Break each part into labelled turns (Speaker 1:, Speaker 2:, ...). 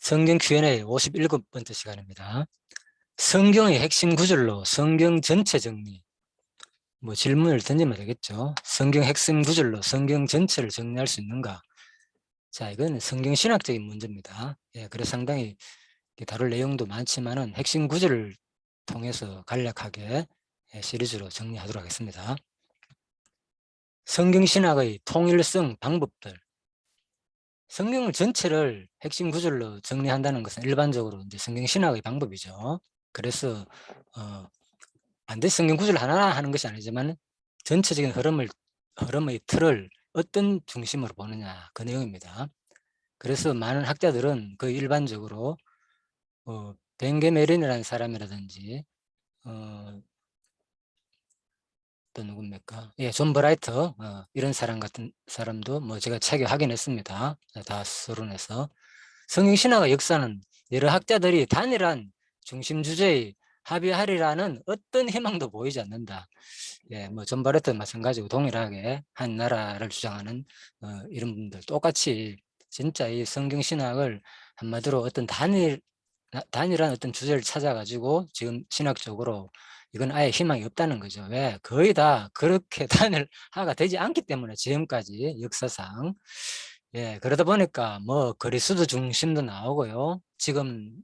Speaker 1: 성경 Q&A 57번째 시간입니다. 성경의 핵심 구절로 성경 전체 정리. 질문을 던지면 되겠죠. 성경 핵심 구절로 성경 전체를 정리할 수 있는가? 자, 이건 성경 신학적인 문제입니다. 그래서 상당히 다룰 내용도 많지만은 핵심 구절을 통해서 간략하게 시리즈로 정리하도록 하겠습니다. 성경 신학의 통일성 방법들. 성경을 전체를 핵심 구절로 정리한다는 것은 일반적으로 이제 성경 신학의 방법이죠. 그래서 반드시 성경 구절 하나 하는 것이 아니지만 전체적인 흐름의 틀을 어떤 중심으로 보느냐, 그 내용입니다. 그래서 많은 학자들은 그 일반적으로 벤게 메린이라는 사람이라든지 또 누굽니까? 존 브라이터 이런 사람 같은 사람도 제가 책에 확인했습니다. 다 서론에서 성경 신학의 역사는 여러 학자들이 단일한 중심 주제에 합의하리라는 어떤 희망도 보이지 않는다. 존 브라이터 마찬가지고 동일하게 한 나라를 주장하는 이런 분들 똑같이 진짜 이 성경 신학을 한마디로 어떤 단일한 어떤 주제를 찾아가지고 지금 신학적으로 이건 아예 희망이 없다는 거죠. 왜? 거의 다 그렇게 단일화가 되지 않기 때문에 지금까지 역사상. 그러다 보니까 그리스도 중심도 나오고요. 지금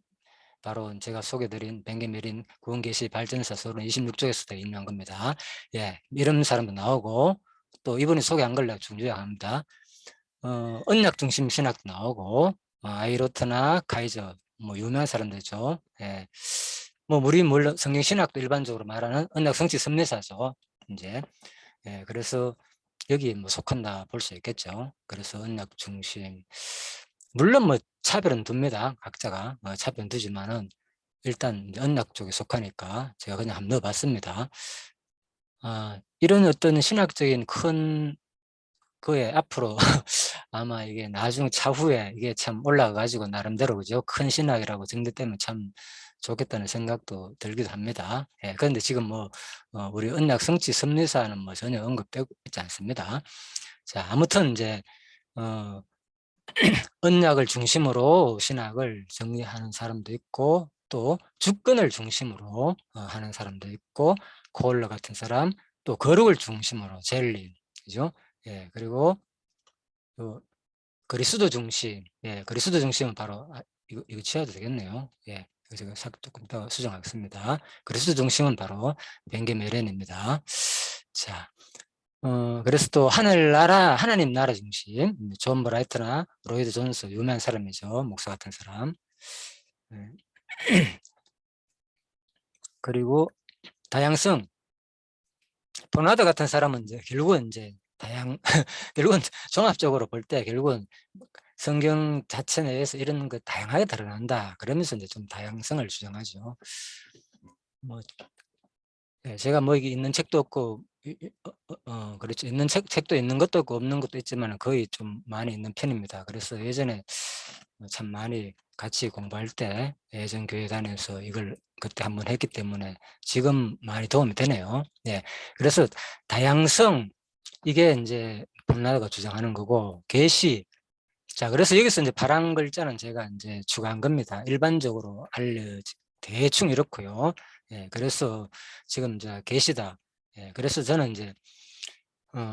Speaker 1: 바로 제가 소개드린 벤게메린 구원계시 발전사 서론 26쪽에서도 인용한 겁니다. 이런 사람도 나오고 또 이분이 소개한 걸 내가 중요합니다. 언약 중심 신학도 나오고 아이로트나 카이저 유명한 사람들이죠. 우리 물론 성경 신학도 일반적으로 말하는 언약 성취 섭리사죠. 이제 그래서 여기 속한다 볼 수 있겠죠. 그래서 언약 중심, 물론 차별은 둡니다. 각자가 차별은 두지만은 일단 언약 쪽에 속하니까 제가 그냥 한번 넣어봤습니다. 이런 어떤 신학적인 큰 그에 앞으로 아마 이게 나중 차후에 이게 참 올라가가지고 나름대로 그죠? 큰 신학이라고 정립되면 참 좋겠다는 생각도 들기도 합니다. 그런데 지금 우리 언약 성취 섭리사는 전혀 언급되고 있지 않습니다. 자, 아무튼 이제 언약을 중심으로 신학을 정리하는 사람도 있고 또 주권을 중심으로 하는 사람도 있고 코얼러 같은 사람, 또 거룩을 중심으로 젤린, 그죠? 그리고 그리스도 중심, 그리스도 중심은 바로 이거 지워도 되겠네요. 제가 조금 더 수정하겠습니다. 그리스도 중심은 바로 벤게 메렌입니다. 자, 그래서 또 하늘나라, 하나님 나라 중심, 존 브라이트나 로이드 존스 유명한 사람이죠. 목사 같은 사람. 그리고 다양성, 버나드 같은 사람은 결국은 결국은 종합적으로 볼 때 결국은 성경 자체 내에서 이런 거 다양하게 드러난다. 그러면서 이제 좀 다양성을 주장하죠. 제가 이게 있는 책도 없고, 그렇죠. 있는 책도 있는 것도 없고 없는 것도 있지만 거의 좀 많이 있는 편입니다. 그래서 예전에 참 많이 같이 공부할 때 예전 교회 다녀서 이걸 그때 한번 했기 때문에 지금 많이 도움이 되네요. 그래서 다양성, 이게 이제 본라드가 주장하는 거고, 계시. 자, 그래서 여기서 이제 파란 글자는 제가 이제 추가한 겁니다. 일반적으로 대충 이렇고요. 그래서 지금 이제 계시다. 그래서 저는 이제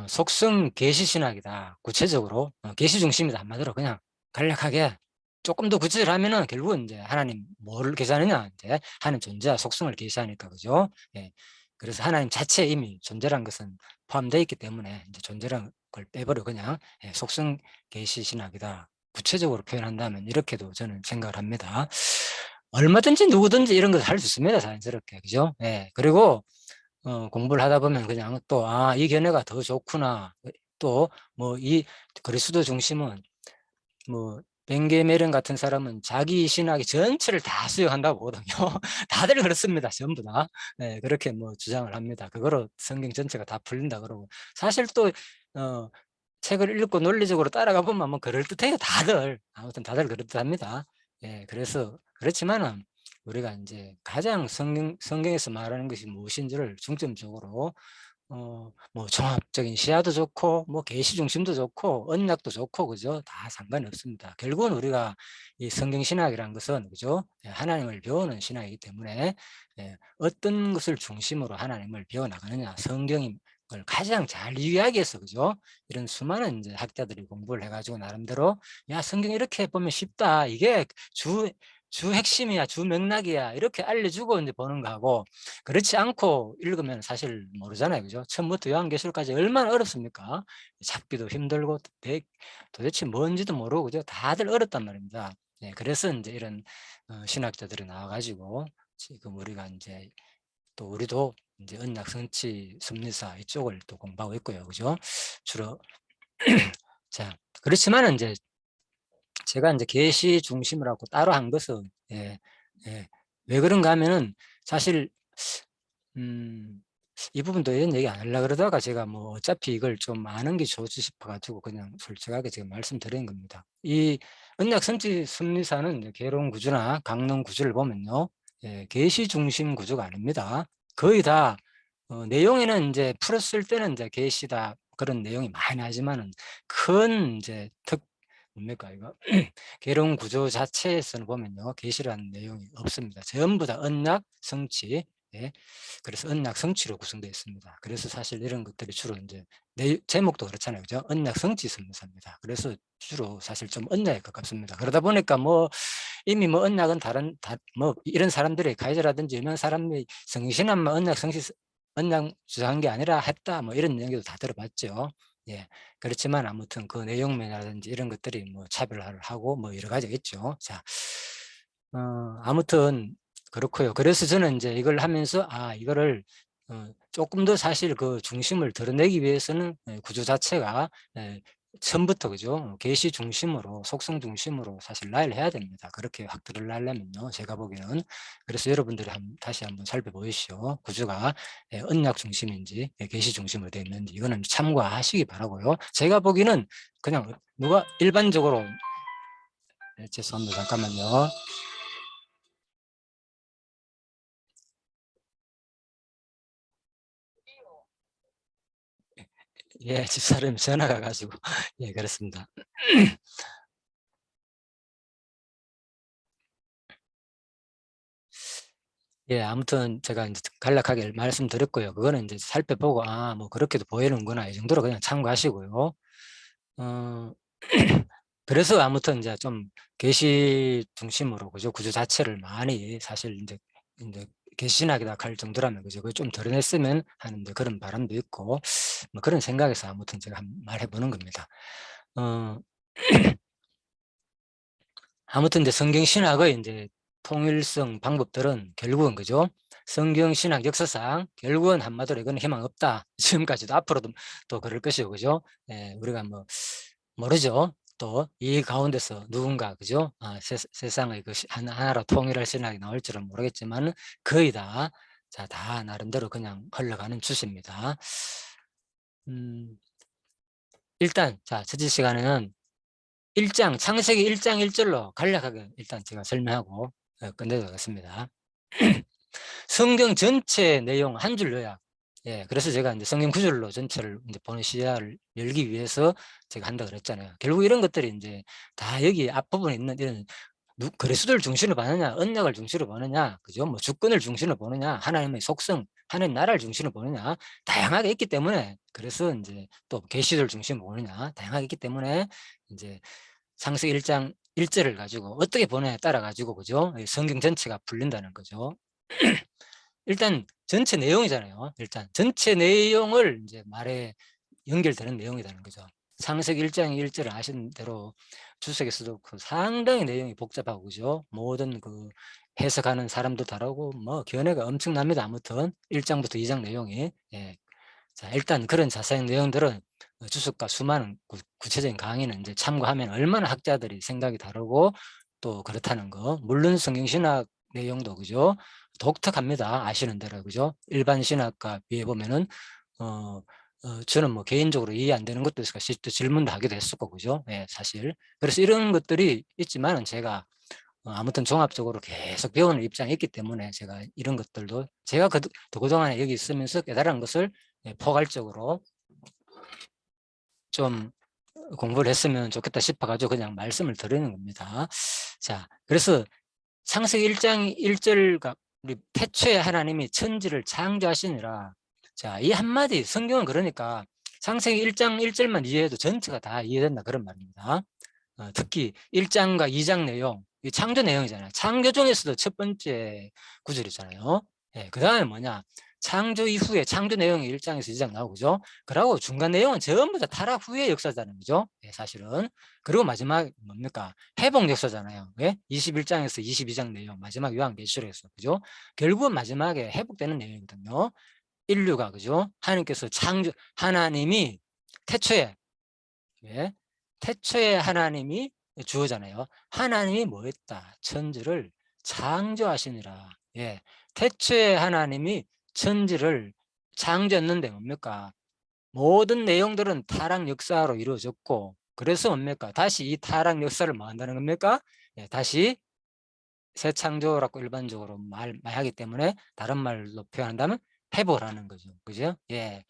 Speaker 1: 속성 계시 신학이다. 구체적으로 계시 중심이다. 한마디로 그냥 간략하게 조금 더 구체적으로 는 결국은 이제 하나님 뭐를 계시하느냐, 이제 하나님 존재와 속성을 계시하니까, 그죠? 그래서 하나님 자체 이미 존재란 것은 포함되어 있기 때문에 이제 존재란 걸 빼버려 그냥 속성 계시 신학이다. 구체적으로 표현한다면 이렇게도 저는 생각을 합니다. 얼마든지 누구든지 이런 것을 할 수 있습니다. 자연스럽게, 그죠? 그리고 공부를 하다 보면 그냥 또 이 견해가 더 좋구나. 또 이 그리스도 중심은 벤게메른 같은 사람은 자기 신학의 전체를 다 수용한다고 보거든요. 다들 그렇습니다. 전부 다. 그렇게 주장을 합니다. 그거로 성경 전체가 다 풀린다 그러고. 사실 또 책을 읽고 논리적으로 따라가 보면 그럴듯해요. 다들. 아무튼 다들 그럴듯합니다. 그래서 그렇지만은 우리가 이제 가장 성경에서 말하는 것이 무엇인지를 중점적으로 뭐 종합적인 시야도 좋고 뭐 계시 중심도 좋고 언약도 좋고 그죠? 다 상관이 없습니다. 결국은 우리가 이 성경 신학이라는 것은 그죠? 예, 하나님을 배우는 신학이기 때문에 예, 어떤 것을 중심으로 하나님을 배워 나가느냐 성경을 가장 잘 이해하기 위해서 그죠? 이런 수많은 이제 학자들이 공부를 해가지고 나름대로 야 성경 이렇게 보면 쉽다 이게 주 핵심이야 주 맥락이야 이렇게 알려주고 이제 보는 거하고 그렇지 않고 읽으면 사실 모르잖아요. 그죠? 처음부터 요한계시록까지 얼마나 어렵습니까? 잡기도 힘들고 도대체 뭔지도 모르고 그죠? 다들 어렵단 말입니다. 예, 그래서 이제 이런 신학자들이 나와가지고 지금 우리가 이제 또 우리도 이제 언약 성취 섭리사 이쪽을 또 공부하고 있고요. 그죠? 주로 자 그렇지만은 이제 제가 이제 계시 중심으로 하고 따로 한 것은 예, 예. 왜 그런가 하면은 사실 이 부분도 이런 얘기 안 하려고 그러다가 제가 뭐 어차피 이걸 좀 아는 게 좋지 싶어가지고 그냥 솔직하게 제가 말씀드린 겁니다. 이 언약 선지 섭리사는 이제 개론 구조나 강론 구조를 보면요. 예, 계시 중심 구조가 아닙니다. 거의 다 내용에는 이제 풀었을 때는 이제 계시다 그런 내용이 많이 나지만은 큰 이제 뭡니까 이거 개론 구조 자체에서는 보면요 계시라는 내용이 없습니다. 전부 다 언약 성취 예. 그래서 언약 성취로 구성되어 있습니다. 그래서 사실 이런 것들이 주로 이제 제목도 그렇잖아요. 그죠? 언약 성취 선교사입니다. 그래서 주로 사실 좀 언약에 가깝습니다. 그러다 보니까 뭐 이미 뭐 언약은 뭐 이런 사람들이 가이드라든지 이런 사람이 성신한만 언약 성취 언약 주장한 게 아니라 했다 뭐 이런 얘기도 다 들어봤죠. 예. 그렇지만 아무튼 그 내용면이라든지 이런 것들이 뭐 차별화를 하고 뭐 여러 가지가 있죠. 자, 아무튼 그렇고요. 그래서 저는 이제 이걸 하면서 이거를 조금 더 사실 그 중심을 드러내기 위해서는 구조 자체가 처음부터 그죠? 계시 중심으로 속성 중심으로 사실 나열을 해야 됩니다. 그렇게 확 드러나려면요. 제가 보기에는 그래서 여러분들이 다시 한번 살펴보십시오. 구조가 언약 중심인지 계시 중심으로 되어 있는지 이거는 참고하시기 바라고요. 제가 보기에는 그냥 누가 일반적으로 죄송합니다. 잠깐만요. 예, 집사람이 전화가 가지고 예, 그렇습니다. 예, 아무튼 제가 이제 간략하게 말씀드렸고요. 그거는 이제 살펴보고 뭐 그렇게도 보이는구나 이 정도로 그냥 참고하시고요. 어, 그래서 아무튼 이제 좀 계시 중심으로 그죠 구조 자체를 많이 사실 이제 계시신학이다 갈 정도라면 그죠 그걸 좀 드러냈으면 하는데 그런 바람도 있고 뭐 그런 생각에서 아무튼 제가 말해보는 겁니다. 어, 아무튼 이제 성경 신학의 이제 통일성 방법들은 결국은 그죠? 성경 신학 역사상 결국은 한마디로 이건 희망 없다. 지금까지도 앞으로도 또 그럴 것이고 그죠? 예, 우리가 뭐 모르죠. 또 이 가운데서 누군가 그죠? 세상의 그 하나로 통일할 신학이 나올 줄은 모르겠지만 거의 다 자, 다 나름대로 그냥 흘러가는 추세입니다. 음, 일단 자, 첫째 시간에는 창세기 1장 1절로 간략하게 일단 제가 설명하고 끝내도록 하겠습니다. 성경 전체 내용 한 줄 요약. 예, 그래서 제가 이제 성경 구절로 전체를 이제 보는 시야를 열기 위해서 제가 한다 그랬잖아요. 결국 이런 것들이 이제 다 여기 앞부분에 있는 이런 그리스도를 중심으로 보느냐, 언약을 중심으로 보느냐, 그죠? 뭐 주권을 중심으로 보느냐, 하나님의 속성, 하나님 나라를 중심으로 보느냐, 다양하게 있기 때문에 그래서 이제 또 계시를 중심으로 보느냐, 다양하게 있기 때문에 이제 창세기 1장 1절을 가지고 어떻게 보느냐에 따라 가지고 그죠? 성경 전체가 풀린다는 거죠. 일단 전체 내용이잖아요. 일단 전체 내용을 이제 말에 연결되는 내용이라는 거죠. 창세기 1장 1절을 아시는 대로 주석에서도 그 상당히 내용이 복잡하고 그죠? 모든 그 해석하는 사람도 다르고 뭐 견해가 엄청납니다. 아무튼 1장부터 2장 내용이 예. 자, 일단 그런 자세한 내용들은 주석과 수많은 구체적인 강의는 이제 참고하면 얼마나 학자들이 생각이 다르고 또 그렇다는 거. 물론 성경신학 내용도 그죠? 독특합니다. 아시는 대로 그죠? 일반 신학과 비해 보면은 저는 뭐 개인적으로 이해 안 되는 것도 있으니까 또 질문도 하게 됐었고 그죠? 예, 사실. 그래서 이런 것들이 있지만은 제가 아무튼 종합적으로 계속 배우는 입장이 있기 때문에 제가 이런 것들도 제가 그동안에 여기 있으면서 깨달은 것을 포괄적으로 좀 공부를 했으면 좋겠다 싶어가지고 그냥 말씀을 드리는 겁니다. 자, 그래서 창세기 1장 1절과 우리 태초에 하나님이 천지를 창조하시니라. 자, 이 한마디 성경은 그러니까 창세기 1장 1절만 이해해도 전체가 다 이해된다 그런 말입니다. 특히 1장과 2장 내용, 이 창조 내용이잖아요. 창조 중에서도 첫 번째 구절이잖아요. 예, 그 다음에 뭐냐? 창조 이후에 창조 내용이 1장에서 2장 나오죠. 그러고 중간 내용은 전부 다 타락 후의 역사잖아요. 그죠? 예, 사실은. 그리고 마지막 뭡니까? 회복 역사잖아요. 예? 21장에서 22장 내용, 마지막 요한계시록에서. 그죠? 결국은 마지막에 회복되는 내용이거든요. 인류가, 그죠? 하나님께서 하나님이 태초에, 예? 태초에 하나님이 주어잖아요. 하나님이 뭐 했다? 천지를 창조하시니라. 예. 태초에 하나님이 천지를 창조했는데 뭡니까? 모든 내용들은 타락 역사로 이루어졌고, 그래서 뭡니까? 다시 이 타락 역사를 뭐 한다는 겁니까? 예, 다시 새 창조라고 일반적으로 말하기 때문에 다른 말로 표현한다면 회복을 하는 거죠. 그죠? 예.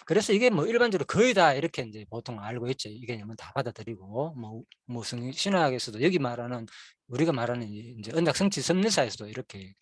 Speaker 1: 그래서 이게 뭐 일반적으로 거의 다 이렇게 이제 보통 알고 있죠. 이 개념은 다 받아들이고, 무슨 신학에서도 여기 말하는, 우리가 말하는 이제 언약 성취 섭리사에서도 이렇게,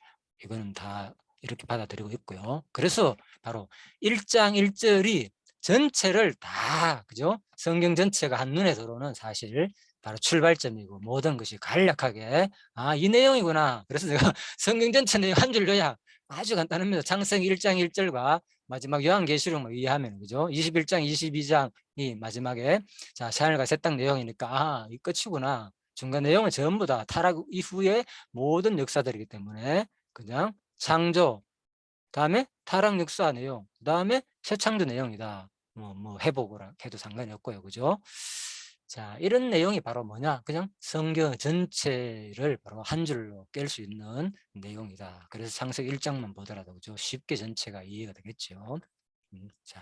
Speaker 1: 이거는 다 이렇게 받아들이고 있고요. 그래서 바로 1장 1절이 전체를 다, 그죠? 성경 전체가 한눈에 들어오는 사실, 바로 출발점이고 모든 것이 간략하게 이 내용이구나. 그래서 제가 성경 전체 내용 한 줄 요약 아주 간단합니다. 창세기 1장 1절과 마지막 요한계시록만 이해하면, 그죠? 21장 22장이 마지막에 자 하늘과 새 땅 내용이니까 이 끝이구나. 중간 내용은 전부 다 타락 이후의 모든 역사들이기 때문에 그냥 창조, 다음에 타락 역사 내용, 그 다음에 새 창조 내용이다. 회복을 해도 상관이 없고요. 그죠? 자, 이런 내용이 바로 뭐냐? 그냥 성경 전체를 바로 한 줄로 깰 수 있는 내용이다. 그래서 창세기 1장만 보더라도 그죠? 쉽게 전체가 이해가 되겠죠. 자,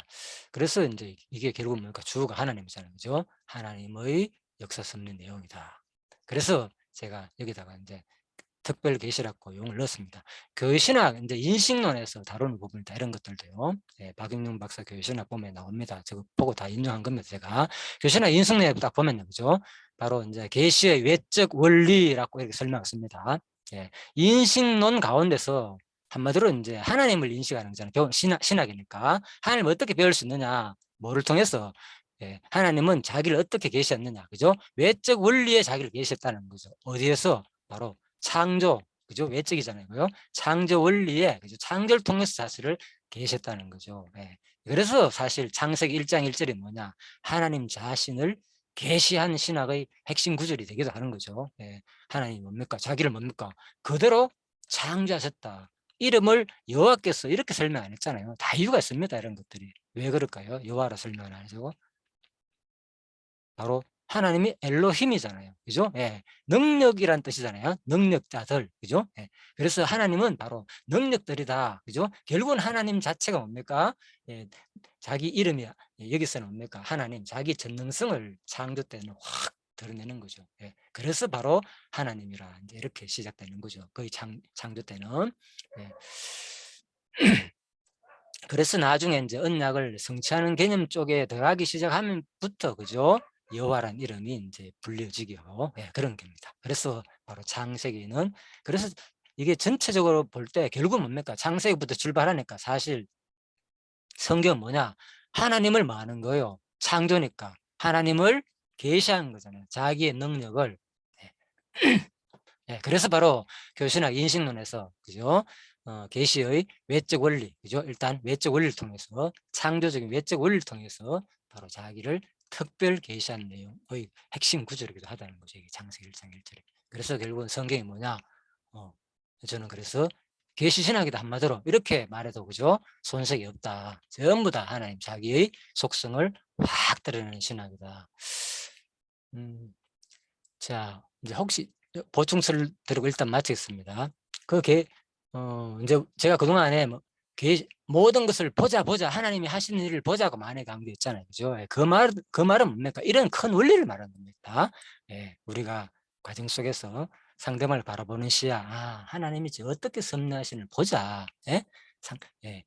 Speaker 1: 그래서 이제 이게 결국 뭡니까? 주가 하나님이잖아요. 그죠? 하나님의 역사 섭리 내용이다. 그래서 제가 여기다가 이제 특별 계시라고 용을 넣었습니다. 교회신학 이제 인식론에서 다루는 부분이다. 이런 것들도요. 예, 박영룡 박사 교회신학 보면 나옵니다. 저거 보고 다 인용한 겁니다. 제가 교회신학 인식론에 딱 보면요, 그죠? 바로 이제 계시의 외적 원리라고 이렇게 설명했습니다. 예, 인식론 가운데서 한마디로 이제 하나님을 인식하는 거잖아요. 신학이니까 하나님을 어떻게 배울 수 있느냐? 뭐를 통해서? 예, 하나님은 자기를 어떻게 계시했느냐, 그죠? 외적 원리에 자기를 계시했다는 거죠. 어디에서? 바로 창조, 그죠? 외적이잖아요. 그죠? 창조 원리에, 그죠? 창조를 통해서 사실을 계셨다는 거죠. 예. 그래서 사실 창세기 1장 1절이 뭐냐? 하나님 자신을 계시한 신학의 핵심 구절이 되기도 하는 거죠. 예. 하나님 뭡니까? 자기를 뭡니까? 그대로 창조하셨다. 이름을 여호와께서 이렇게 설명 안 했잖아요. 다 이유가 있습니다. 이런 것들이. 왜 그럴까요? 여호와라 설명을 안 하죠. 바로 하나님이 엘로힘이잖아요. 그죠? 예. 능력이란 뜻이잖아요. 능력자들. 그죠? 예. 그래서 하나님은 바로 능력들이다. 그죠? 결국은 하나님 자체가 뭡니까? 예. 자기 이름이, 여기서는 뭡니까? 하나님, 자기 전능성을 창조 때는 확 드러내는 거죠. 예. 그래서 바로 하나님이라 이제 이렇게 시작되는 거죠. 거의 창조 때는. 예. 그래서 나중에 이제 언약을 성취하는 개념 쪽에 들어가기 시작하면부터, 그죠? 여호와란 이름이 이제 불려지게 하고, 예, 그런 겁니다. 그래서 바로 창세기는, 그래서 이게 전체적으로 볼 때 결국은 뭡니까? 창세기부터 출발하니까 사실 성경은 뭐냐? 하나님을 뭐하는 거예요? 창조니까 하나님을 계시한 거잖아요. 자기의 능력을. 예. 예, 그래서 바로 교신학 인식론에서, 그죠? 계시의 외적 원리, 그죠? 일단 외적 원리를 통해서, 창조적인 외적 원리를 통해서 바로 자기를 특별 계시한 내용의 핵심 구절이기도 하다는 거죠. 이게 창세기 1장 1절에. 그래서 결국은 성경이 뭐냐? 저는 그래서 계시신학이다 한마디로 이렇게 말해도, 그죠? 손색이 없다. 전부 다 하나님 자기의 속성을 확 드러내는 신학이다. 자, 이제 혹시 보충서를 드리고 일단 마치겠습니다. 이제 제가 그동안에 모든 것을 보자, 하나님이 하시는 일을 보자고 많이 강조했잖아요. 그죠? 예, 그 말은 뭡니까? 이런 큰 원리를 말하는 겁니다. 예, 우리가 과정 속에서 상대방을 바라보는 시야, 하나님이 어떻게 섭리하시는 보자. 예? 예,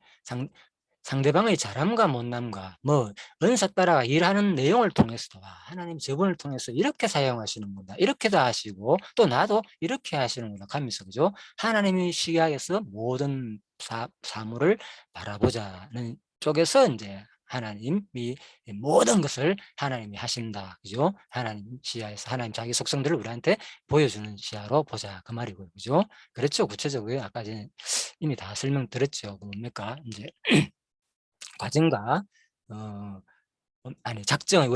Speaker 1: 상대방의 잘함과 못남과 뭐 은사 따라가 일하는 내용을 통해서도 하나님 저분을 통해서 이렇게 사용하시는구나, 이렇게도 하시고 또 나도 이렇게 하시는구나 하면서, 그죠? 하나님의 시각에서 모든 사물을 바라보자는 쪽에서 이제 하나님이 모든 것을 하나님이 하신다, 그죠? 하나님 시야에서 하나님 자기 속성들을 우리한테 보여주는 시야로 보자, 그 말이고요, 그죠? 그렇죠. 구체적으로 아까 전에 이미 다 설명드렸죠. 뭡니까? 이제 과정과 아니 작정의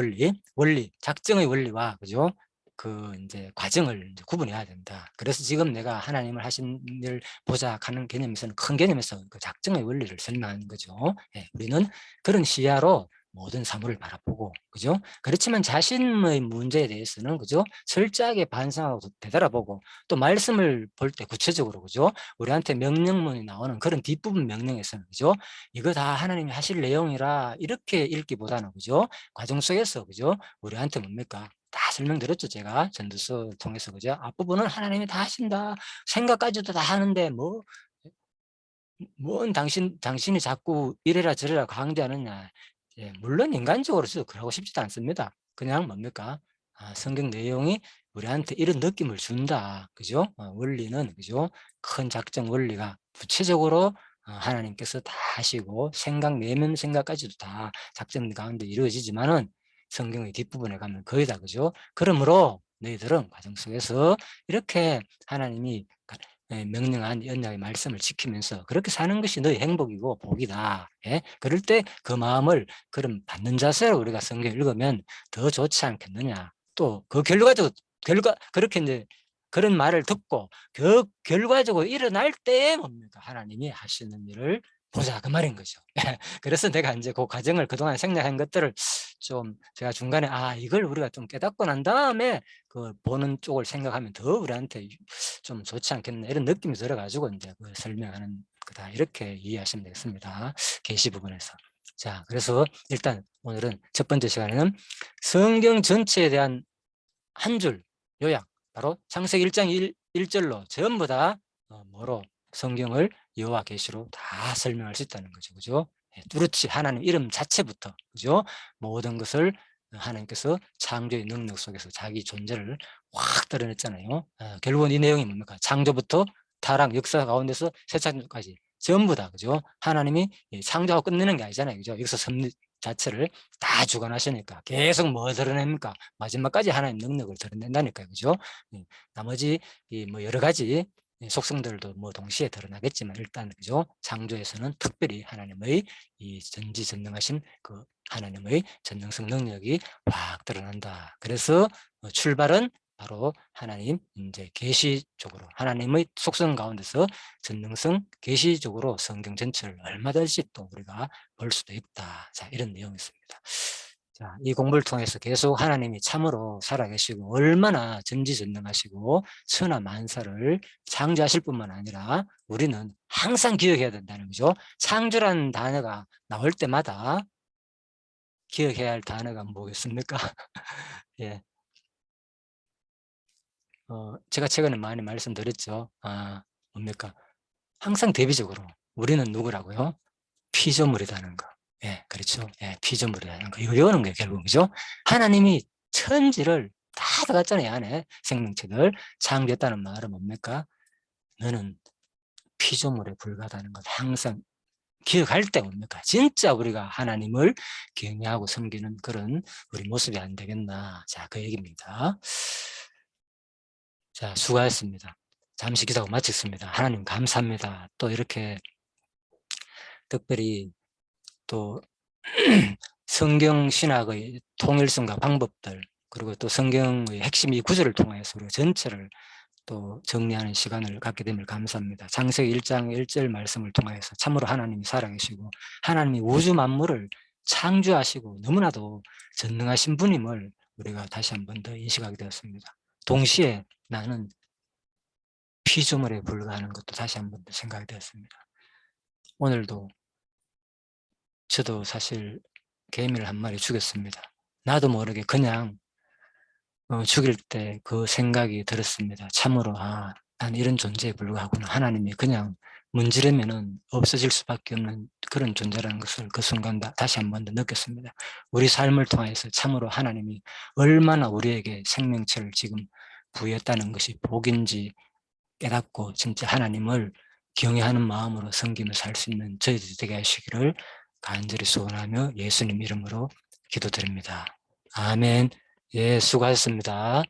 Speaker 1: 원리, 작정의 원리와, 그죠? 그 이제 과정을 이제 구분해야 된다. 그래서 지금 내가 하나님을 하신 일 보자 하는 개념에서는, 큰 개념에서 그 작정의 원리를 설명하는 거죠. 예, 우리는 그런 시야로 모든 사물을 바라보고, 그죠? 그렇지만 자신의 문제에 대해서는, 그죠? 철저하게 반성하고 되돌아보고, 또 말씀을 볼 때 구체적으로, 그죠? 우리한테 명령문이 나오는 그런 뒷부분 명령에서는, 그죠? 이거 다 하나님이 하실 내용이라 이렇게 읽기보다는, 그죠? 과정 속에서, 그죠? 우리한테 뭡니까? 다 설명드렸죠, 제가 전도서를 통해서, 그죠? 앞부분은 하나님이 다 하신다, 생각까지도 다 하는데 뭔 당신이 자꾸 이래라 저래라 강조하느냐. 예, 물론 인간적으로서 그러고 싶지도 않습니다. 그냥 뭡니까? 성경 내용이 우리한테 이런 느낌을 준다, 그죠? 원리는, 그죠? 큰 작정 원리가 구체적으로 하나님께서 다 하시고, 내면 생각까지도 다 작전 가운데 이루어지지만은 성경의 뒷부분에 가면 거의 다, 그죠? 그러므로 너희들은 과정 속에서 이렇게 하나님이 명령한 언약의 말씀을 지키면서 그렇게 사는 것이 너의 행복이고 복이다. 예? 그럴 때 그 마음을 그런 받는 자세로 우리가 성경 읽으면 더 좋지 않겠느냐. 또 그 그렇게 이제 그런 말을 듣고 그 결과적으로 일어날 때 뭡니까? 하나님이 하시는 일을 보자, 그 말인 거죠. 그래서 내가 이제 그 과정을 그동안 생략한 것들을 좀 제가 중간에 이걸 우리가 좀 깨닫고 난 다음에 그 보는 쪽을 생각하면 더 우리한테 좀 좋지 않겠나, 이런 느낌이 들어가지고 이제 그 설명하는 거다, 이렇게 이해하시면 되겠습니다. 계시 부분에서. 자, 그래서 일단 오늘은 첫 번째 시간에는 성경 전체에 대한 한 줄 요약, 바로 창세기 1장 1절로 전부 다 뭐로 성경을 여호와 계시로 다 설명할 수 있다는 거죠. 그죠? 뚜렷이 하나님 이름 자체부터, 그죠? 모든 것을 하나님께서 창조의 능력 속에서 자기 존재를 확 드러냈잖아요. 결국은 이 내용이 뭡니까? 창조부터 타락, 역사 가운데서 새 창조까지 전부 다, 그죠? 하나님이 창조하고 끝내는 게 아니잖아요. 그죠? 여기서 섭리 자체를 다 주관하시니까 계속 뭐 드러냅니까? 마지막까지 하나님 능력을 드러낸다니까요. 그죠? 나머지 뭐 여러 가지 속성들도 뭐 동시에 드러나겠지만, 일단, 그죠? 창조에서는 특별히 하나님의 이 전지전능하신 그 하나님의 전능성 능력이 확 드러난다. 그래서 출발은 바로 하나님 이제 계시 쪽으로, 하나님의 속성 가운데서 전능성 계시적으로 성경 전체를 얼마든지 또 우리가 볼 수도 있다. 자, 이런 내용이었습니다. 자, 이 공부를 통해서 계속 하나님이 참으로 살아계시고 얼마나 전지전능하시고 천하 만사를 창조하실 뿐만 아니라 우리는 항상 기억해야 된다는 거죠. 창조라는 단어가 나올 때마다 기억해야 할 단어가 뭐겠습니까? 예. 제가 최근에 많이 말씀드렸죠. 뭡니까? 항상 대비적으로 우리는 누구라고요? 피조물이라는 거. 예, 그렇죠. 예, 피조물이라는 거. 이거 외우는 게 결국, 그죠? 하나님이 천지를 다 들어갔잖아요, 안에. 생명체들 창조했다는 말은 뭡니까? 너는 피조물에 불과하다는 것 항상 기억할 때 뭡니까? 진짜 우리가 하나님을 경외하고 섬기는 그런 우리 모습이 안 되겠나. 자, 그 얘기입니다. 자, 수고하셨습니다. 잠시 기도하고 마치겠습니다. 하나님 감사합니다. 또 이렇게 특별히 또 성경 신학의 통일성과 방법들, 그리고 또 성경의 핵심 이 구절을 통해서 우리가 전체를 또 정리하는 시간을 갖게 됨을 감사합니다. 창세기 1장 1절 말씀을 통해서 참으로 하나님이 살아계시고 하나님이 우주 만물을 창조하시고 너무나도 전능하신 분임을 우리가 다시 한 번 더 인식하게 되었습니다. 동시에 나는 피조물에 불과하는 것도 다시 한 번 더 생각이 되었습니다. 오늘도 저도 사실 개미를 한 마리 죽였습니다. 나도 모르게 그냥 죽일 때 그 생각이 들었습니다. 참으로 난 이런 존재에 불과하구나. 하나님이 그냥 문지르면은 없어질 수밖에 없는 그런 존재라는 것을 그 순간 다시 한 번 더 느꼈습니다. 우리 삶을 통해서 참으로 하나님이 얼마나 우리에게 생명체를 지금 부여했다는 것이 복인지 깨닫고 진짜 하나님을 경외하는 마음으로 섬기며 살 수 있는 저희들이 되게 하시기를 간절히 소원하며 예수님 이름으로 기도드립니다. 아멘. 예, 수고하셨습니다.